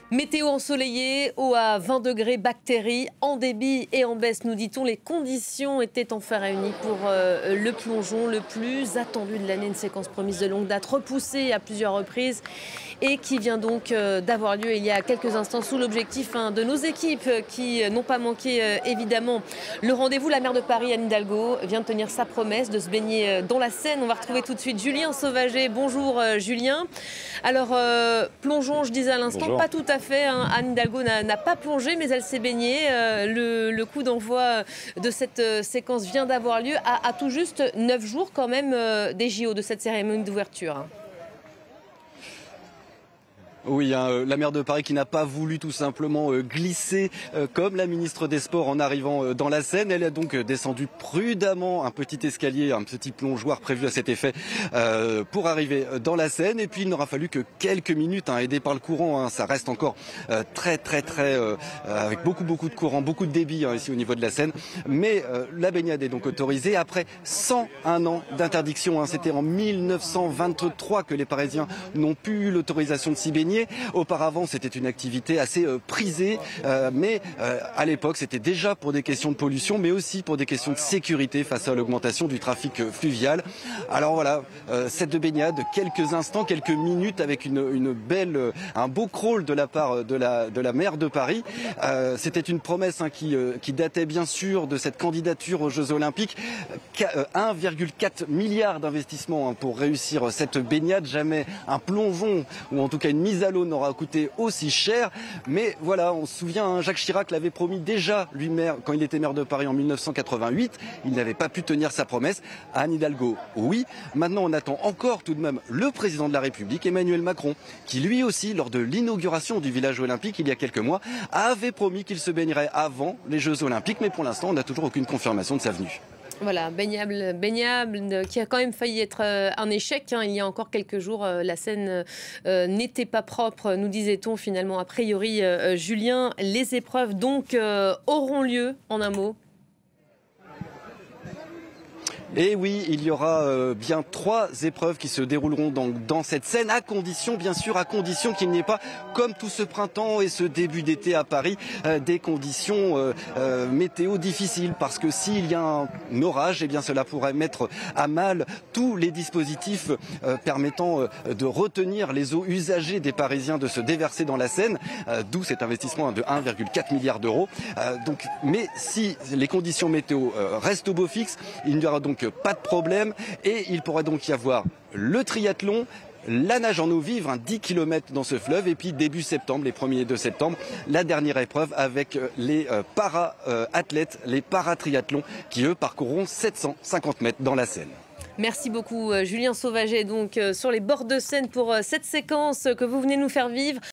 Météo ensoleillée, eau à 20 degrés, bactéries en débit et en baisse, nous dit-on. Les conditions étaient enfin réunies pour le plongeon le plus attendu de l'année. Une séquence promise de longue date, repoussée à plusieurs reprises et qui vient donc d'avoir lieu il y a quelques instants sous l'objectif de nos équipes qui n'ont pas manqué évidemment le rendez-vous. La maire de Paris, Anne Hidalgo, vient de tenir sa promesse de se baigner dans la Seine. On va retrouver tout de suite Julien Sauvaget. Bonjour Julien. Alors plongeon, je disais à l'instant, pas tout à fait. Anne Hidalgo n'a pas plongé, mais elle s'est baignée. Le coup d'envoi de cette séquence vient d'avoir lieu à tout juste 9 jours quand même des JO, de cette cérémonie d'ouverture. Oui, la maire de Paris qui n'a pas voulu tout simplement glisser comme la ministre des Sports en arrivant dans la Seine. Elle a donc descendu prudemment un petit escalier, un petit plongeoir prévu à cet effet pour arriver dans la Seine. Et puis il n'aura fallu que quelques minutes, aidé par le courant. Ça reste encore très avec beaucoup de courant, beaucoup de débit ici au niveau de la Seine. Mais la baignade est donc autorisée après 101 ans d'interdiction. C'était en 1923 que les Parisiens n'ont plus eu l'autorisation de s'y baigner. Auparavant, c'était une activité assez prisée, mais à l'époque, c'était déjà pour des questions de pollution, mais aussi pour des questions de sécurité face à l'augmentation du trafic fluvial. Alors voilà, cette baignade, quelques instants, quelques minutes avec un beau crawl de la part de la maire de Paris. C'était une promesse qui datait bien sûr de cette candidature aux Jeux Olympiques. 1,4 milliard d'investissements pour réussir cette baignade. Jamais un plongeon, ou en tout cas une mise à l'eau n'aura coûté aussi cher. Mais voilà, on se souvient, Jacques Chirac l'avait promis déjà lui-même quand il était maire de Paris en 1988. Il n'avait pas pu tenir sa promesse. Anne Hidalgo, oui. Maintenant, on attend encore tout de même le président de la République, Emmanuel Macron, qui lui aussi, lors de l'inauguration du village olympique il y a quelques mois, avait promis qu'il se baignerait avant les Jeux Olympiques. Mais pour l'instant, on n'a toujours aucune confirmation de sa venue. Voilà, baignable, qui a quand même failli être un échec. Il y a encore quelques jours, la Seine n'était pas propre, nous disait-on finalement. A priori, Julien, les épreuves donc auront lieu, en un mot. Et oui, il y aura bien 3 épreuves qui se dérouleront dans cette Seine, à condition, bien sûr, qu'il n'y ait pas, comme tout ce printemps et ce début d'été à Paris, des conditions météo difficiles. Parce que s'il y a un orage, eh bien cela pourrait mettre à mal tous les dispositifs permettant de retenir les eaux usagées des Parisiens de se déverser dans la Seine, d'où cet investissement de 1,4 milliard d'euros. Mais si les conditions météo restent au beau fixe, il n'y aura donc pas de problème et il pourra donc y avoir le triathlon, la nage en eau vive, 10 km dans ce fleuve, et puis début septembre, les 1er et 2 septembre, la dernière épreuve avec les para-athlètes, les paratriathlons qui eux parcourront 750 mètres dans la Seine. Merci beaucoup Julien Sauvaget, donc sur les bords de Seine pour cette séquence que vous venez nous faire vivre.